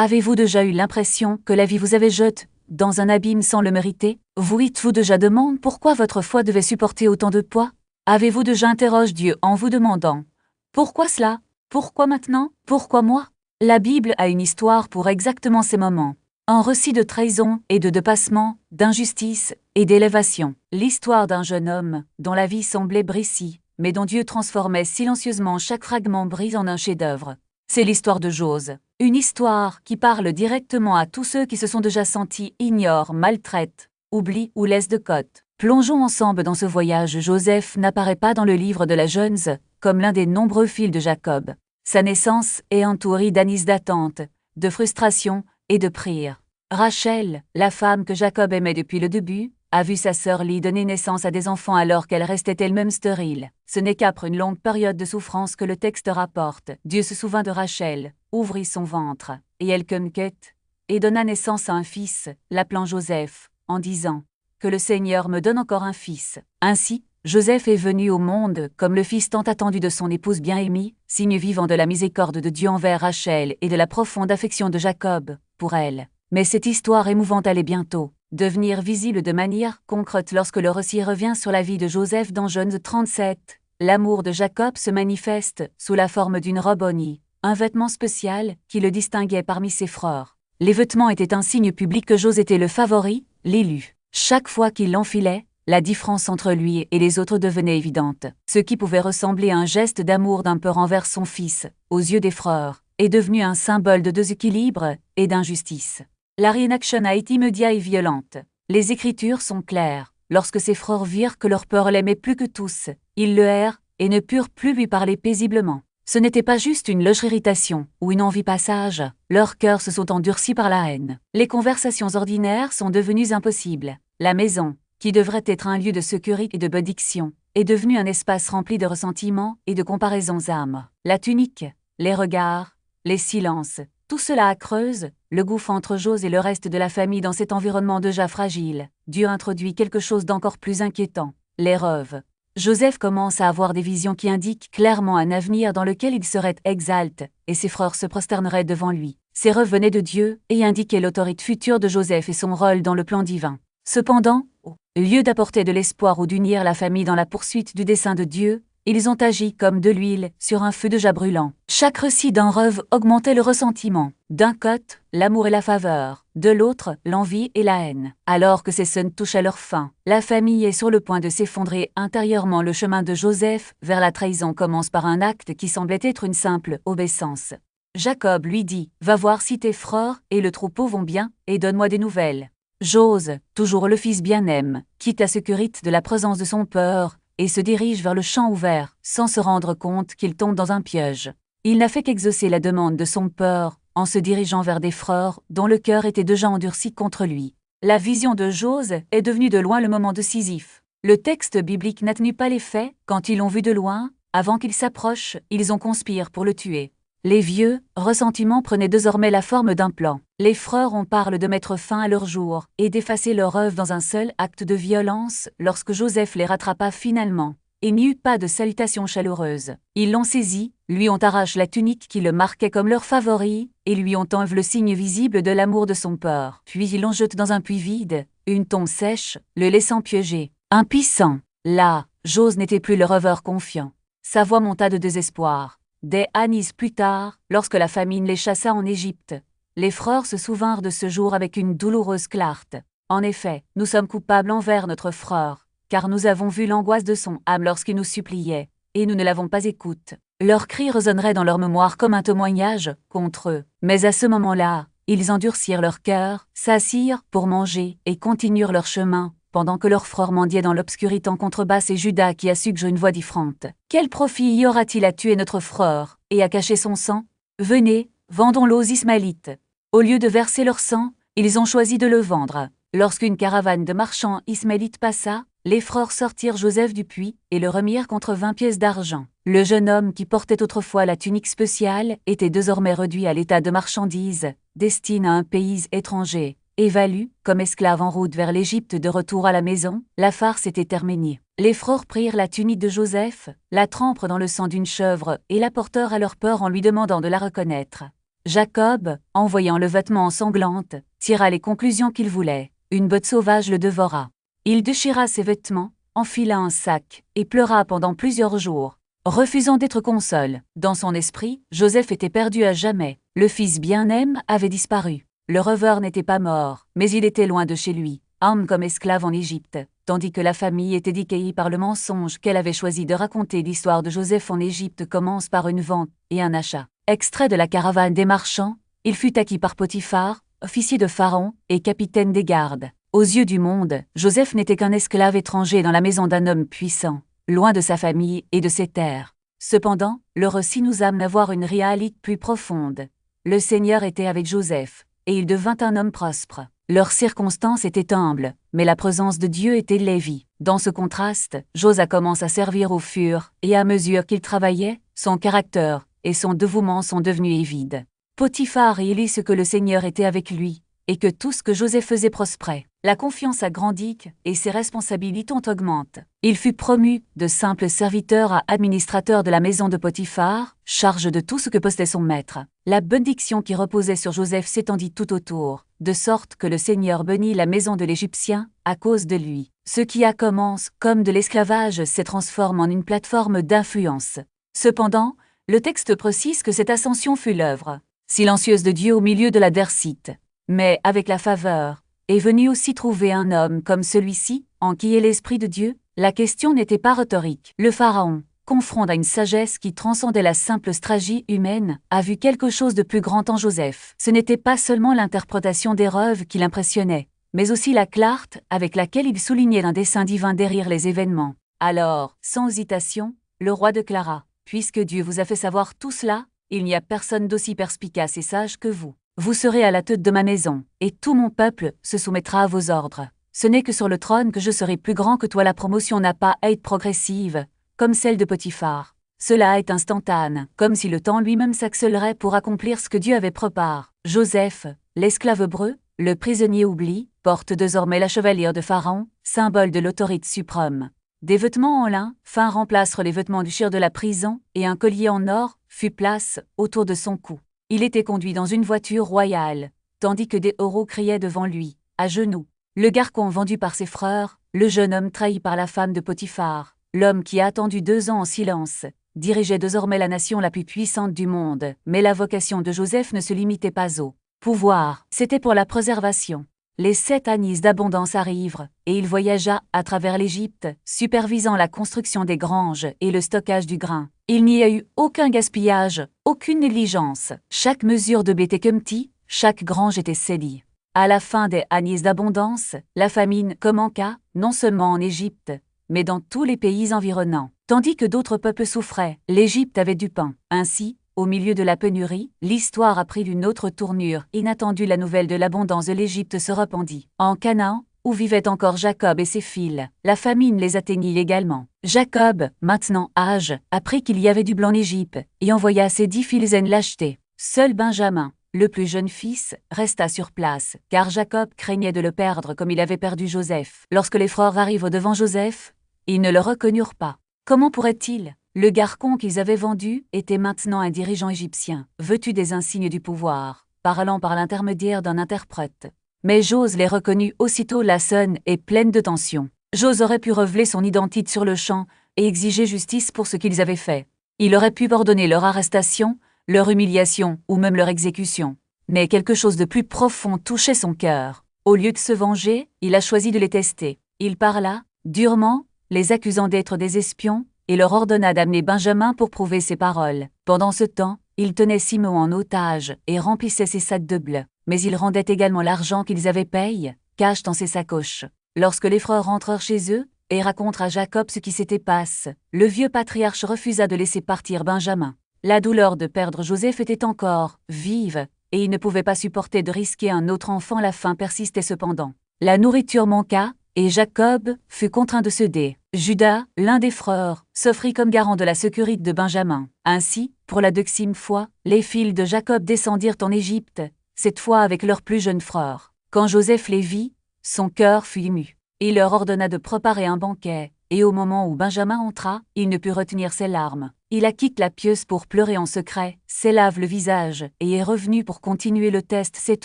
Avez-vous déjà eu l'impression que la vie vous avait jeté dans un abîme sans le mériter? Vous êtes-vous déjà demandé pourquoi votre foi devait supporter autant de poids? Avez-vous déjà interrogé Dieu en vous demandant « Pourquoi cela? Pourquoi maintenant? Pourquoi moi ?» La Bible a une histoire pour exactement ces moments. Un récit de trahison et de dépassement, d'injustice et d'élévation. L'histoire d'un jeune homme dont la vie semblait brisée, mais dont Dieu transformait silencieusement chaque fragment brisé en un chef-d'œuvre. C'est l'histoire de Jose. Une histoire qui parle directement à tous ceux qui se sont déjà sentis ignorés, maltraités, oubliés ou laissés de côté. Plongeons ensemble dans ce voyage. Joseph n'apparaît pas dans le livre de la Genèse comme l'un des nombreux fils de Jacob. Sa naissance est entourée d'années d'attente, de frustration et de prière. Rachel, la femme que Jacob aimait depuis le début, a vu sa sœur Lie donner naissance à des enfants alors qu'elle restait elle-même stérile. Ce n'est qu'après une longue période de souffrance que le texte rapporte. Dieu se souvint de Rachel, ouvrit son ventre, et elle conquête, et donna naissance à un fils, l'appelant Joseph, en disant « Que le Seigneur me donne encore un fils ». Ainsi, Joseph est venu au monde comme le fils tant attendu de son épouse bien-aimée, signe vivant de la miséricorde de Dieu envers Rachel et de la profonde affection de Jacob pour elle. Mais cette histoire émouvante allait bientôt devenir visible de manière concrète lorsque le récit revient sur la vie de Joseph dans Genèse 37. L'amour de Jacob se manifeste sous la forme d'une robe ornée, un vêtement spécial qui le distinguait parmi ses frères. Les vêtements étaient un signe public que Joseph était le favori, l'élu. Chaque fois qu'il l'enfilait, la différence entre lui et les autres devenait évidente. Ce qui pouvait ressembler à un geste d'amour d'un père envers son fils, aux yeux des frères, est devenu un symbole de déséquilibre et d'injustice. La réaction a été immédiate et violente. Les Écritures sont claires. Lorsque ses frères virent que leur père l'aimait plus que tous, ils le haïrent et ne purent plus lui parler paisiblement. Ce n'était pas juste une légère irritation ou une envie passage. Leurs cœurs se sont endurcis par la haine. Les conversations ordinaires sont devenues impossibles. La maison, qui devrait être un lieu de sécurité et de bénédiction, est devenue un espace rempli de ressentiments et de comparaisons âmes. La tunique, les regards, les silences, tout cela accreuse le gouffre entre Jose et le reste de la famille dans cet environnement déjà fragile. Dieu introduit quelque chose d'encore plus inquiétant, les rêves. Joseph commence à avoir des visions qui indiquent clairement un avenir dans lequel il serait exalte, et ses frères se prosterneraient devant lui. Ces rêves venaient de Dieu et indiquaient l'autorité future de Joseph et son rôle dans le plan divin. Cependant, au lieu d'apporter de l'espoir ou d'unir la famille dans la poursuite du dessein de Dieu, ils ont agi comme de l'huile sur un feu déjà brûlant. Chaque récit d'un rêve augmentait le ressentiment. D'un côté, l'amour et la faveur, de l'autre, l'envie et la haine. Alors que ces scènes touchent à leur fin, la famille est sur le point de s'effondrer intérieurement. Le chemin de Joseph vers la trahison commence par un acte qui semblait être une simple obéissance. Jacob lui dit « Va voir si tes frères et le troupeau vont bien, et donne-moi des nouvelles. » Jose, toujours le fils bien-aimé, quitte la sécurité de la présence de son père et se dirige vers le champ ouvert, sans se rendre compte qu'il tombe dans un piège. Il n'a fait qu'exaucer la demande de son père en se dirigeant vers des frères dont le cœur était déjà endurci contre lui. La vision de Jose est devenue de loin le moment décisif. Le texte biblique n'atténue pas les faits. Quand ils l'ont vu de loin, avant qu'il s'approche, ils ont conspiré pour le tuer. Les vieux ressentiments prenaient désormais la forme d'un plan. Les frères ont parlé de mettre fin à leur jour et d'effacer leur œuvre dans un seul acte de violence lorsque Joseph les rattrapa finalement. Il n'y eut pas de salutation chaleureuse. Ils l'ont saisi, lui ont arraché la tunique qui le marquait comme leur favori, et lui ont enlevé le signe visible de l'amour de son père. Puis ils l'ont jeté dans un puits vide, une tombe sèche, le laissant piéger. Impuissant. Là, Jose n'était plus le rêveur confiant. Sa voix monta de désespoir. Des années plus tard, lorsque la famine les chassa en Égypte, les frères se souvinrent de ce jour avec une douloureuse clarté. En effet, nous sommes coupables envers notre frère, car nous avons vu l'angoisse de son âme lorsqu'il nous suppliait, et nous ne l'avons pas écouté. Leurs cris résonneraient dans leur mémoire comme un témoignage contre eux. Mais à ce moment-là, ils endurcirent leur cœur, s'assirent pour manger et continuèrent leur chemin, pendant que leurs frères mendiaient dans l'obscurité en contrebasse et Judas qui a suggéré une voix différente. Quel profit y aura-t-il à tuer notre frère et à cacher son sang? Venez, vendons-le aux Ismaélites. Au lieu de verser leur sang, ils ont choisi de le vendre. Lorsqu'une caravane de marchands ismaélites passa, les frères sortirent Joseph du puits et le remirent contre 20 pièces d'argent. Le jeune homme qui portait autrefois la tunique spéciale était désormais réduit à l'état de marchandise, destiné à un pays étranger. Évalu comme esclave en route vers l'Égypte de retour à la maison, la farce était terminée. Les frères prirent la tunique de Joseph, la trempèrent dans le sang d'une chèvre et la portèrent à leur peur en lui demandant de la reconnaître. Jacob, en voyant le vêtement ensanglante, tira les conclusions qu'il voulait. Une bête sauvage le dévora. Il déchira ses vêtements, enfila un sac, et pleura pendant plusieurs jours, refusant d'être console. Dans son esprit, Joseph était perdu à jamais. Le fils bien-aimé avait disparu. Le rêveur n'était pas mort, mais il était loin de chez lui, homme comme esclave en Égypte, tandis que la famille était décaillée par le mensonge qu'elle avait choisi de raconter. L'histoire de Joseph en Égypte commence par une vente et un achat. Extrait de la caravane des marchands, il fut acquis par Potiphar, officier de Pharaon et capitaine des gardes. Aux yeux du monde, Joseph n'était qu'un esclave étranger dans la maison d'un homme puissant, loin de sa famille et de ses terres. Cependant, le récit nous amène à voir une réalité plus profonde. Le Seigneur était avec Joseph, et il devint un homme prospère. Leurs circonstances étaient humbles, mais la présence de Dieu était Lévi. Dans ce contraste, Joseph commence à servir au fur et à mesure qu'il travaillait, son caractère et son dévouement sont devenus vides. Potiphar réalise que le Seigneur était avec lui, et que tout ce que Joseph faisait prospérait. La confiance a grandi, et ses responsabilités ont augmenté. Il fut promu de simple serviteur à administrateur de la maison de Potiphar, charge de tout ce que possédait son maître. La bénédiction qui reposait sur Joseph s'étendit tout autour, de sorte que le Seigneur bénit la maison de l'Égyptien à cause de lui. Ce qui a commencé comme de l'esclavage se transforme en une plateforme d'influence. Cependant, le texte précise que cette ascension fut l'œuvre silencieuse de Dieu au milieu de l'adversité. Mais avec la faveur, est venu aussi trouver un homme comme celui-ci, en qui est l'Esprit de Dieu. La question n'était pas rhétorique. Le Pharaon, confronté à une sagesse qui transcendait la simple stratégie humaine, a vu quelque chose de plus grand en Joseph. Ce n'était pas seulement l'interprétation des rêves qui l'impressionnait, mais aussi la clarté avec laquelle il soulignait un dessein divin derrière les événements. Alors, sans hésitation, le roi déclara : « Puisque Dieu vous a fait savoir tout cela, il n'y a personne d'aussi perspicace et sage que vous. Vous serez à la tête de ma maison, et tout mon peuple se soumettra à vos ordres. Ce n'est que sur le trône que je serai plus grand que toi. La promotion n'a pas à être progressive, comme celle de Potiphar. Cela est instantané, comme si le temps lui-même s'accélérait pour accomplir ce que Dieu avait préparé. Joseph, l'esclave hébreu, le prisonnier oublié, porte désormais la chevelure de Pharaon, symbole de l'autorité suprême. Des vêtements en lin fin remplacent les vêtements du chir de la prison, et un collier en or fut placé autour de son cou. Il était conduit dans une voiture royale, tandis que des héros criaient devant lui, à genoux. Le garçon vendu par ses frères, le jeune homme trahi par la femme de Potiphar, l'homme qui a attendu 2 ans en silence, dirigeait désormais la nation la plus puissante du monde. Mais la vocation de Joseph ne se limitait pas au pouvoir, c'était pour la préservation. Les 7 années d'abondance arrivent, et il voyagea à travers l'Égypte, supervisant la construction des granges et le stockage du grain. Il n'y a eu aucun gaspillage, aucune négligence. Chaque mesure de blé était petit, chaque grange était scellée. À la fin des années d'abondance, la famine commença, non seulement en Égypte, mais dans tous les pays environnants. Tandis que d'autres peuples souffraient, l'Égypte avait du pain. Ainsi, au milieu de la pénurie, l'histoire a pris une autre tournure inattendue. La nouvelle de l'abondance de l'Égypte se répandit. En Canaan, où vivaient encore Jacob et ses filles, la famine les atteignit également. Jacob, maintenant âge, apprit qu'il y avait du blé en Égypte, et envoya ses 10 fils l'acheter. Seul Benjamin, le plus jeune fils, resta sur place, car Jacob craignait de le perdre comme il avait perdu Joseph. Lorsque les frères arrivent devant Joseph, ils ne le reconnurent pas. Comment pourraient-ils ? Le garçon qu'ils avaient vendu était maintenant un dirigeant égyptien, vêtu des insignes du pouvoir, parlant par l'intermédiaire d'un interprète. Mais Joseph les reconnut aussitôt. La scène est pleine de tension. Joseph aurait pu révéler son identité sur le champ et exiger justice pour ce qu'ils avaient fait. Il aurait pu ordonner leur arrestation, leur humiliation ou même leur exécution. Mais quelque chose de plus profond touchait son cœur. Au lieu de se venger, il a choisi de les tester. Il parla, durement, les accusant d'être des espions, et leur ordonna d'amener Benjamin pour prouver ses paroles. Pendant ce temps, il tenait Simon en otage et remplissait ses sacs de blé. Mais il rendait également l'argent qu'ils avaient payé, cache dans ses sacoches. Lorsque les frères rentrèrent chez eux et racontèrent à Jacob ce qui s'était passé, le vieux patriarche refusa de laisser partir Benjamin. La douleur de perdre Joseph était encore vive, et il ne pouvait pas supporter de risquer un autre enfant. La faim persistait cependant. La nourriture manqua, et Jacob fut contraint de céder. Judas, l'un des frères, s'offrit comme garant de la sécurité de Benjamin. Ainsi, pour la 2e fois, les fils de Jacob descendirent en Égypte, cette fois avec leur plus jeune frère. Quand Joseph les vit, son cœur fut ému. Il leur ordonna de préparer un banquet, et au moment où Benjamin entra, il ne put retenir ses larmes. il a quitté la pieuse pour pleurer en secret, s'élave le visage, et est revenu pour continuer le test cette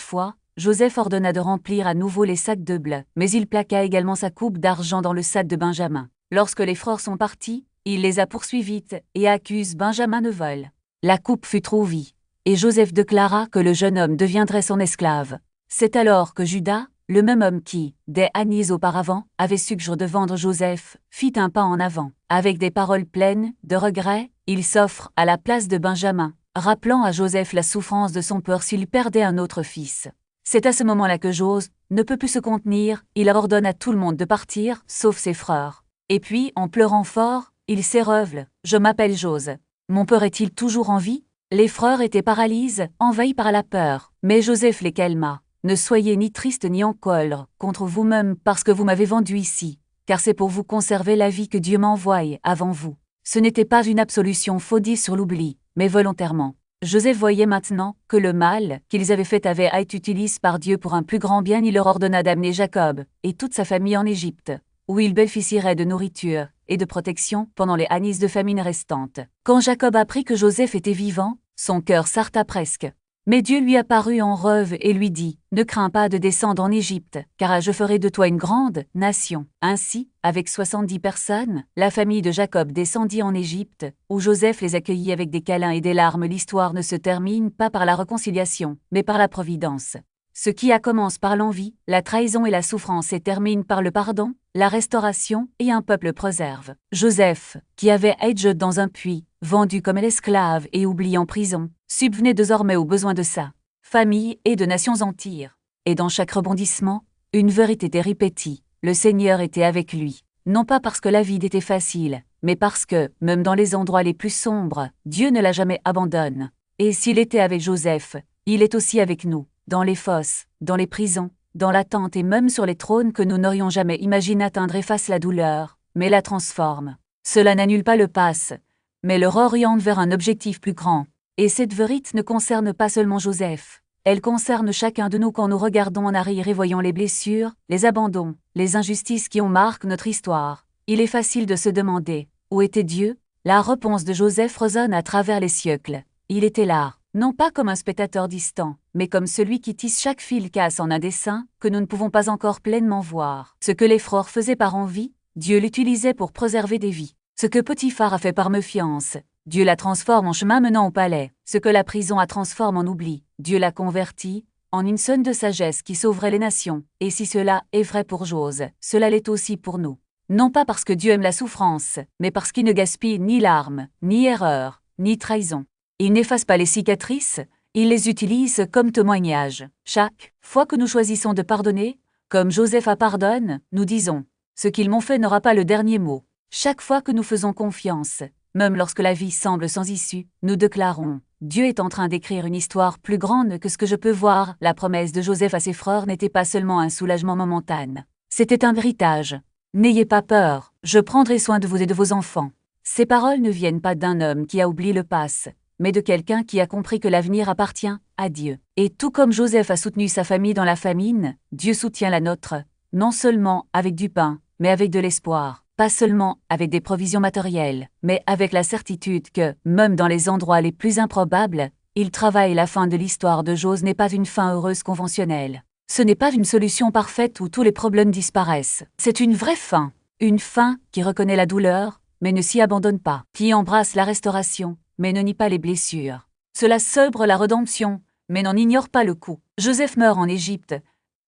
fois. Joseph ordonna de remplir à nouveau les sacs de blé, mais il plaqua également sa coupe d'argent dans le sac de Benjamin. Lorsque les frères sont partis, il les a poursuivis et accuse Benjamin de vol. La coupe fut trouvée, et Joseph déclara que le jeune homme deviendrait son esclave. C'est alors que Judas, le même homme qui, des années auparavant, avait suggéré de vendre Joseph, fit un pas en avant. Avec des paroles pleines de regret, il s'offre à la place de Benjamin, rappelant à Joseph la souffrance de son père s'il perdait un autre fils. C'est à ce moment-là que Joseph ne peut plus se contenir, il ordonne à tout le monde de partir, sauf ses frères. Et puis, en pleurant fort, il s'érevle. « Je m'appelle Joseph. Mon père est-il toujours en vie ?» Les frères étaient paralysés, envahis par la peur, mais Joseph les calma. « Ne soyez ni tristes ni en colère contre vous-même parce que vous m'avez vendu ici, car c'est pour vous conserver la vie que Dieu m'envoie avant vous. Ce n'était pas une absolution fondée sur l'oubli, mais volontairement. » Joseph voyait maintenant que le mal qu'ils avaient fait avait été utilisé par Dieu pour un plus grand bien. Il leur ordonna d'amener Jacob et toute sa famille en Égypte, où ils bénéficieraient de nourriture et de protection pendant les années de famine restantes. Quand Jacob apprit que Joseph était vivant, son cœur s'arrêta presque. Mais Dieu lui apparut en rêve et lui dit « Ne crains pas de descendre en Égypte, car je ferai de toi une grande nation. » Ainsi, avec 70 personnes, la famille de Jacob descendit en Égypte, où Joseph les accueillit avec des câlins et des larmes. L'histoire ne se termine pas par la réconciliation, mais par la providence. Ce qui a commencé par l'envie, la trahison et la souffrance et termine par le pardon, la restauration et un peuple préserve. Joseph, qui avait été jeté dans un puits, vendu comme l'esclave et oublié en prison, subvenait désormais aux besoins de sa famille et de nations entières. Et dans chaque rebondissement, une vérité était répétée, le Seigneur était avec lui. Non pas parce que la vie était facile, mais parce que, même dans les endroits les plus sombres, Dieu ne l'a jamais abandonné. Et s'il était avec Joseph, il est aussi avec nous, dans les fosses, dans les prisons, dans l'attente et même sur les trônes que nous n'aurions jamais imaginé atteindre. Efface la douleur, mais la transforme. Cela n'annule pas le passé, mais le réoriente vers un objectif plus grand. Et cette vérité ne concerne pas seulement Joseph, elle concerne chacun de nous quand nous regardons en arrière et voyons les blessures, les abandons, les injustices qui ont marqué notre histoire. Il est facile de se demander, où était Dieu? La réponse de Joseph résonne à travers les siècles. Il était là, non pas comme un spectateur distant, mais comme celui qui tisse chaque fil casse en un dessin que nous ne pouvons pas encore pleinement voir. Ce que les frères faisaient par envie, Dieu l'utilisait pour préserver des vies. Ce que Potiphar a fait par méfiance, Dieu la transforme en chemin menant au palais. Ce que la prison a transformé en oubli, Dieu l'a converti en une sonde de sagesse qui sauverait les nations. Et si cela est vrai pour Joseph, cela l'est aussi pour nous. Non pas parce que Dieu aime la souffrance, mais parce qu'il ne gaspille ni larmes, ni erreurs, ni trahison. Il n'efface pas les cicatrices, il les utilise comme témoignage. Chaque fois que nous choisissons de pardonner, comme Joseph a pardonné, nous disons « Ce qu'ils m'ont fait n'aura pas le dernier mot ». Chaque fois que nous faisons confiance, même lorsque la vie semble sans issue, nous déclarons « Dieu est en train d'écrire une histoire plus grande que ce que je peux voir ». La promesse de Joseph à ses frères n'était pas seulement un soulagement momentané. C'était un héritage. « N'ayez pas peur, je prendrai soin de vous et de vos enfants ». Ces paroles ne viennent pas d'un homme qui a oublié le passé, mais de quelqu'un qui a compris que l'avenir appartient à Dieu. Et tout comme Joseph a soutenu sa famille dans la famine, Dieu soutient la nôtre, non seulement avec du pain, mais avec de l'espoir. Pas seulement avec des provisions matérielles, mais avec la certitude que, même dans les endroits les plus improbables, il travaille. La fin de l'histoire de Joseph n'est pas une fin heureuse conventionnelle. Ce n'est pas une solution parfaite où tous les problèmes disparaissent. C'est une vraie fin. Une fin qui reconnaît la douleur, mais ne s'y abandonne pas. Qui embrasse la restauration, mais ne nie pas les blessures. Cela célèbre la rédemption, mais n'en ignore pas le coût. Joseph meurt en Égypte,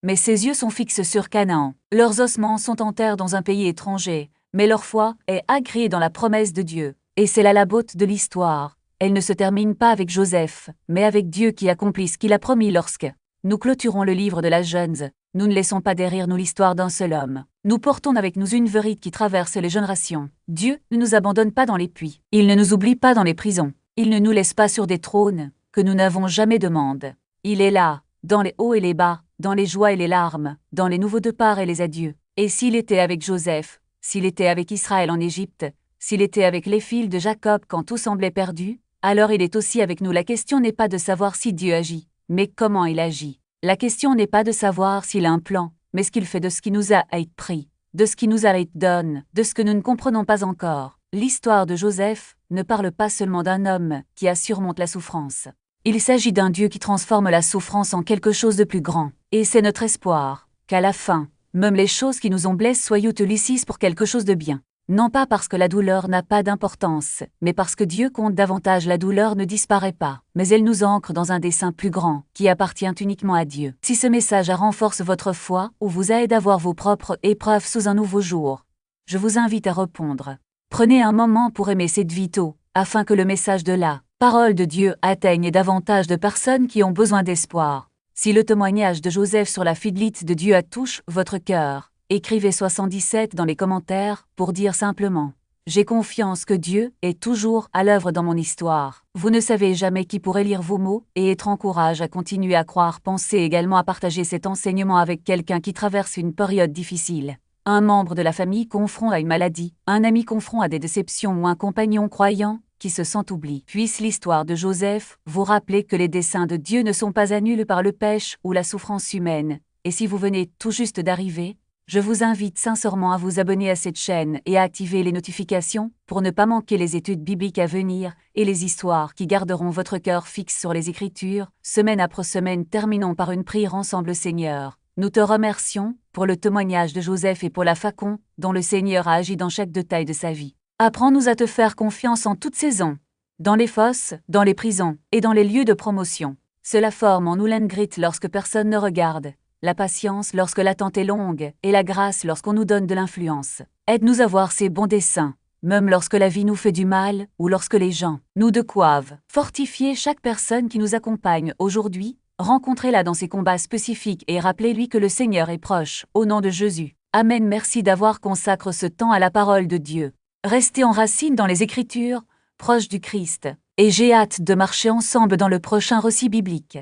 mais ses yeux sont fixes sur Canaan. Leurs ossements sont en terre dans un pays étranger, mais leur foi est agréée dans la promesse de Dieu. Et c'est là la beauté de l'histoire. Elle ne se termine pas avec Joseph, mais avec Dieu qui accomplit ce qu'il a promis. Lorsque nous clôturons le livre de la Genèse, nous ne laissons pas derrière nous l'histoire d'un seul homme. Nous portons avec nous une vérité qui traverse les générations. Dieu ne nous abandonne pas dans les puits. Il ne nous oublie pas dans les prisons. Il ne nous laisse pas sur des trônes que nous n'avons jamais demandé. Il est là, dans les hauts et les bas, dans les joies et les larmes, dans les nouveaux départs et les adieux. Et s'il était avec Joseph, s'il était avec Israël en Égypte, s'il était avec les fils de Jacob quand tout semblait perdu, alors il est aussi avec nous. La question n'est pas de savoir si Dieu agit, mais comment il agit. La question n'est pas de savoir s'il a un plan, mais ce qu'il fait de ce qui nous a été pris, de ce qui nous a été donné, de ce que nous ne comprenons pas encore. L'histoire de Joseph ne parle pas seulement d'un homme qui surmonte la souffrance. Il s'agit d'un Dieu qui transforme la souffrance en quelque chose de plus grand. Et c'est notre espoir, qu'à la fin, même les choses qui nous ont blessés soient utilisées pour quelque chose de bien. Non pas parce que la douleur n'a pas d'importance, mais parce que Dieu compte davantage. La douleur ne disparaît pas, mais elle nous ancre dans un dessein plus grand, qui appartient uniquement à Dieu. Si ce message renforce votre foi ou vous aide à voir vos propres épreuves sous un nouveau jour, je vous invite à répondre. Prenez un moment pour aimer cette vidéo, afin que le message de la parole de Dieu atteigne davantage de personnes qui ont besoin d'espoir. Si le témoignage de Joseph sur la fidélité de Dieu touche votre cœur, écrivez 77 dans les commentaires pour dire simplement « J'ai confiance que Dieu est toujours à l'œuvre dans mon histoire ». Vous ne savez jamais qui pourrait lire vos mots et être encouragé à continuer à croire. Pensez également à partager cet enseignement avec quelqu'un qui traverse une période difficile. Un membre de la famille confronté à une maladie, un ami confronté à des déceptions ou un compagnon croyant qui se sent oublié. Puisse l'histoire de Joseph vous rappeler que les desseins de Dieu ne sont pas annulés par le péché ou la souffrance humaine. Et si vous venez tout juste d'arriver, je vous invite sincèrement à vous abonner à cette chaîne et à activer les notifications pour ne pas manquer les études bibliques à venir et les histoires qui garderont votre cœur fixe sur les Écritures. Semaine après semaine, terminons par une prière ensemble. Seigneur, nous te remercions pour le témoignage de Joseph et pour la façon dont le Seigneur a agi dans chaque détail de sa vie. Apprends-nous à te faire confiance en toute saison, dans les fosses, dans les prisons et dans les lieux de promotion. Cela forme en nous l'ingrit lorsque personne ne regarde, la patience lorsque l'attente est longue et la grâce lorsqu'on nous donne de l'influence. Aide-nous à voir ces bons desseins, même lorsque la vie nous fait du mal ou lorsque les gens nous décoivent. Fortifiez chaque personne qui nous accompagne aujourd'hui, rencontrez-la dans ses combats spécifiques et rappelez-lui que le Seigneur est proche, au nom de Jésus. Amen. Merci d'avoir consacré ce temps à la parole de Dieu. Restez enracinés dans les Écritures, proches du Christ, et j'ai hâte de marcher ensemble dans le prochain récit biblique.